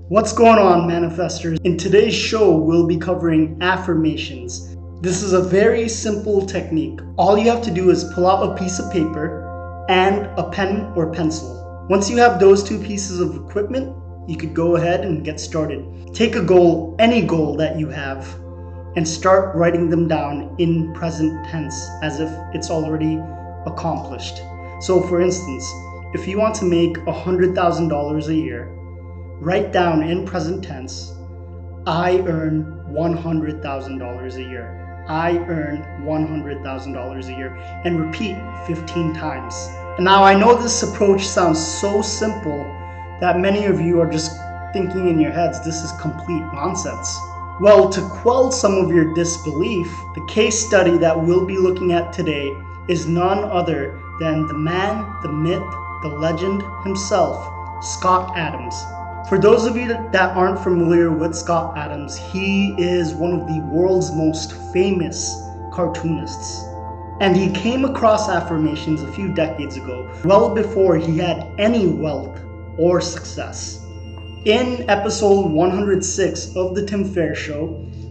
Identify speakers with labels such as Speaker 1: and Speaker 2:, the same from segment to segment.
Speaker 1: What's going on, manifestors? In today's show, we'll be covering affirmations. This is a very simple technique. All you have to do is pull out a piece of paper and a pen or pencil. Once you have those two pieces of equipment, you could go ahead and get started. Take a goal, any goal that you have, and start writing them down in present tense as if it's already accomplished. So for instance, if you want to make $100,000 a year, write down in present tense, I earn $100,000 a year. I earn $100,000 a year, and repeat 15 times. And now I know this approach sounds so simple that many of you are just thinking in your heads, this is complete nonsense. Well, to quell some of your disbelief, the case study that we'll be looking at today is none other than the man, the myth, the legend himself, Scott Adams. For those of you that aren't familiar with Scott Adams, he is one of the world's most famous cartoonists. And he came across affirmations a few decades ago, well before he had any wealth or success. In episode 106 of The Tim Ferriss Show,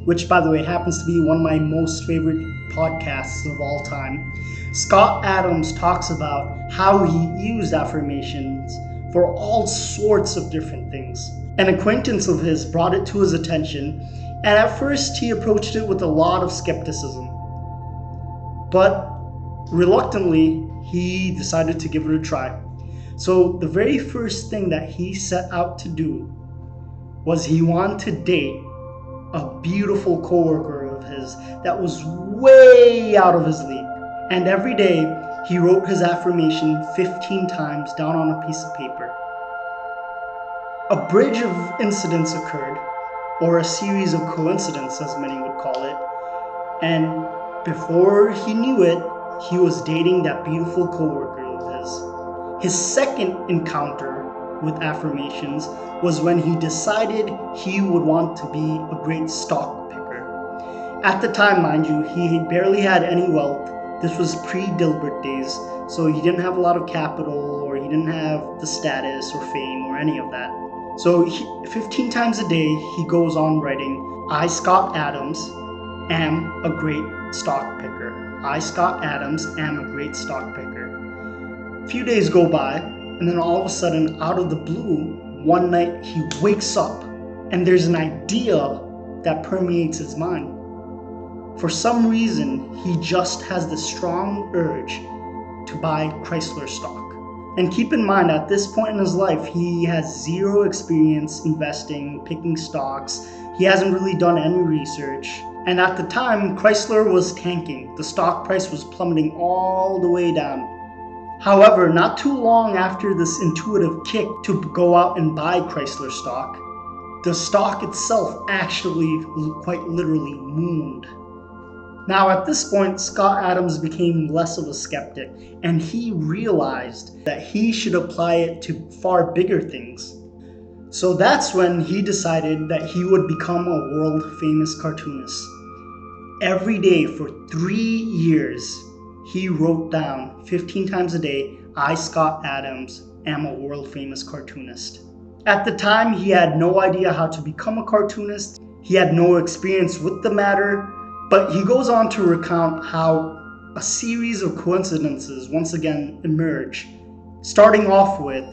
Speaker 1: which by the way happens to be one of my most favorite podcasts of all time, Scott Adams talks about how he used affirmations for all sorts of different things. An acquaintance of his brought it to his attention, and at first he approached it with a lot of skepticism. But reluctantly, he decided to give it a try. So the very first thing that he set out to do was he wanted to date a beautiful coworker of his that was way out of his league. And every day he wrote his affirmation 15 times down on a piece of paper. A bridge of incidents occurred, or a series of coincidences as many would call it, and before he knew it, he was dating that beautiful coworker of his. His second encounter with affirmations was when he decided he would want to be a great stock picker. At the time, mind you, he barely had any wealth. This was pre-Dilbert days, so he didn't have a lot of capital, or he didn't have the status or fame or any of that. So 15 times a day, he goes on writing, I, Scott Adams, am a great stock picker. I, Scott Adams, am a great stock picker. A few days go by, and then all of a sudden, out of the blue, one night he wakes up, and there's an idea that permeates his mind. For some reason, he just has this strong urge to buy Chrysler stock. And keep in mind, at this point in his life, he has zero experience investing, picking stocks. He hasn't really done any research. And at the time, Chrysler was tanking. The stock price was plummeting all the way down. However, not too long after this intuitive kick to go out and buy Chrysler stock, the stock itself actually quite literally mooned. Now at this point, Scott Adams became less of a skeptic, and he realized that he should apply it to far bigger things. So that's when he decided that he would become a world famous cartoonist. Every day for 3 years, he wrote down 15 times a day, I, Scott Adams, am a world famous cartoonist. At the time, he had no idea how to become a cartoonist. He had no experience with the matter. But he goes on to recount how a series of coincidences once again emerge, starting off with,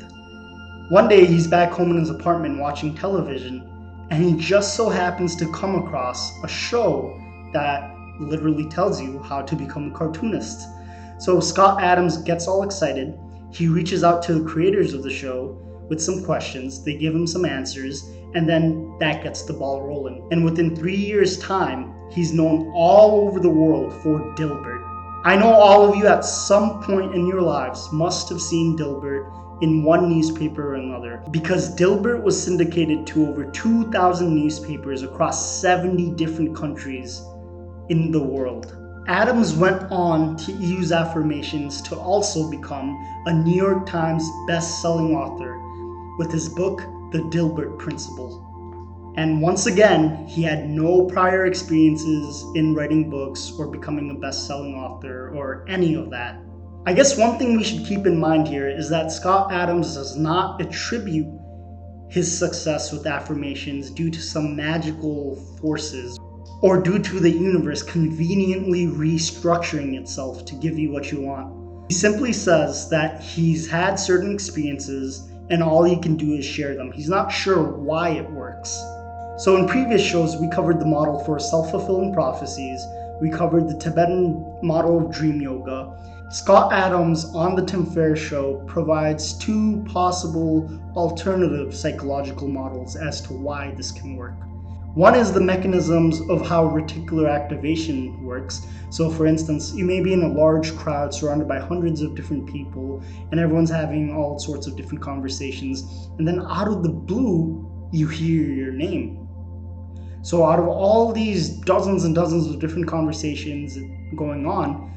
Speaker 1: one day he's back home in his apartment watching television, and he just so happens to come across a show that literally tells you how to become a cartoonist. So Scott Adams gets all excited. He reaches out to the creators of the show with some questions. They give him some answers, and then that gets the ball rolling. And within 3 years' time, he's known all over the world for Dilbert. I know all of you at some point in your lives must have seen Dilbert in one newspaper or another, because Dilbert was syndicated to over 2,000 newspapers across 70 different countries in the world. Adams went on to use affirmations to also become a New York Times best-selling author with his book, The Dilbert Principle. And once again, he had no prior experiences in writing books or becoming a best-selling author or any of that. I guess one thing we should keep in mind here is that Scott Adams does not attribute his success with affirmations due to some magical forces or due to the universe conveniently restructuring itself to give you what you want. He simply says that he's had certain experiences and all he can do is share them. He's not sure why it works. So in previous shows, we covered the model for self-fulfilling prophecies. We covered the Tibetan model of dream yoga. Scott Adams on the Tim Ferriss Show provides two possible alternative psychological models as to why this can work. One is the mechanisms of how reticular activation works. So for instance, you may be in a large crowd surrounded by hundreds of different people and everyone's having all sorts of different conversations, and then out of the blue, you hear your name. So out of all these dozens and dozens of different conversations going on,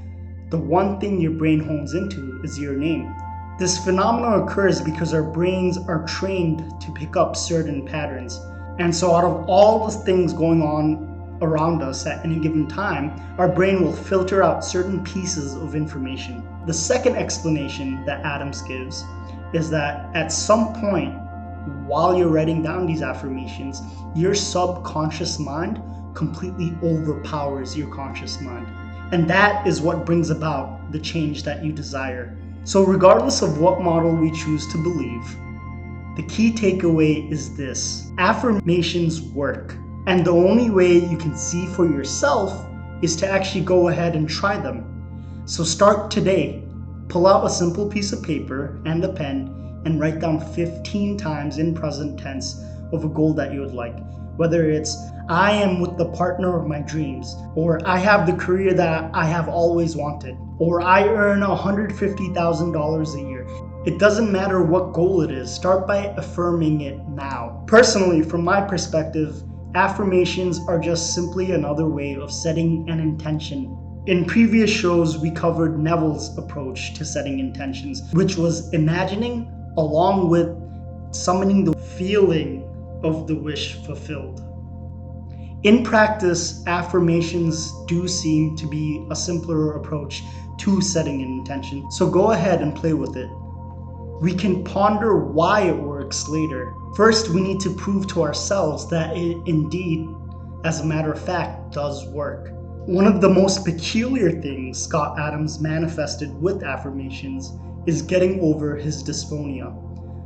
Speaker 1: the one thing your brain hones into is your name. This phenomenon occurs because our brains are trained to pick up certain patterns. And so out of all the things going on around us at any given time, our brain will filter out certain pieces of information. The second explanation that Adams gives is that at some point, while you're writing down these affirmations, your subconscious mind completely overpowers your conscious mind. And that is what brings about the change that you desire. So regardless of what model we choose to believe, the key takeaway is this: affirmations work. And the only way you can see for yourself is to actually go ahead and try them. So start today. Pull out a simple piece of paper and a pen and write down 15 times in present tense of a goal that you would like. Whether it's, I am with the partner of my dreams, or I have the career that I have always wanted, or I earn $150,000 a year. It doesn't matter what goal it is, start by affirming it now. Personally, from my perspective, affirmations are just simply another way of setting an intention. In previous shows, we covered Neville's approach to setting intentions, which was imagining along with summoning the feeling of the wish fulfilled. In practice, affirmations do seem to be a simpler approach to setting an intention, so go ahead and play with it. We can ponder why it works later. First, we need to prove to ourselves that it indeed, as a matter of fact, does work. One of the most peculiar things Scott Adams manifested with affirmations is getting over his dysphonia.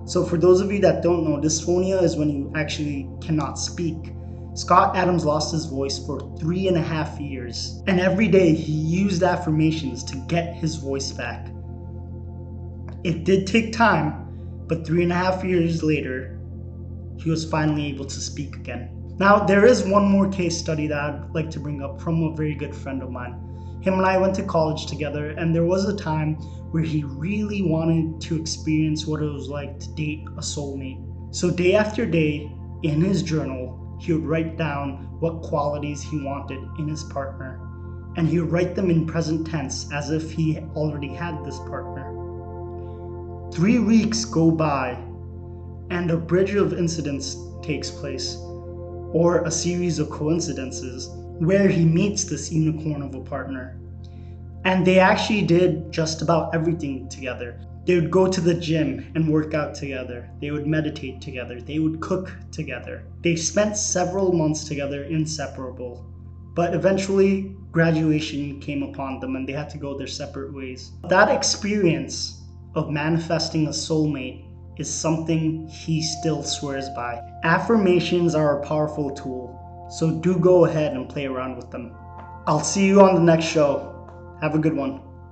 Speaker 1: So for those of you that don't know, dysphonia is when you actually cannot speak. Scott Adams lost his voice for 3.5 years, and every day he used affirmations to get his voice back. It did take time, but 3.5 years later, he was finally able to speak again. Now, there is one more case study that I'd like to bring up from a very good friend of mine. Him and I went to college together, and there was a time where he really wanted to experience what it was like to date a soulmate. So day after day, in his journal, he would write down what qualities he wanted in his partner, and he would write them in present tense as if he already had this partner. 3 weeks go by, and a bridge of incidents takes place, or a series of coincidences, where he meets this unicorn of a partner. And they actually did just about everything together. They would go to the gym and work out together. They would meditate together. They would cook together. They spent several months together inseparable. But eventually, graduation came upon them and they had to go their separate ways. That experience of manifesting a soulmate is something he still swears by. Affirmations are a powerful tool, so do go ahead and play around with them. I'll see you on the next show. Have a good one.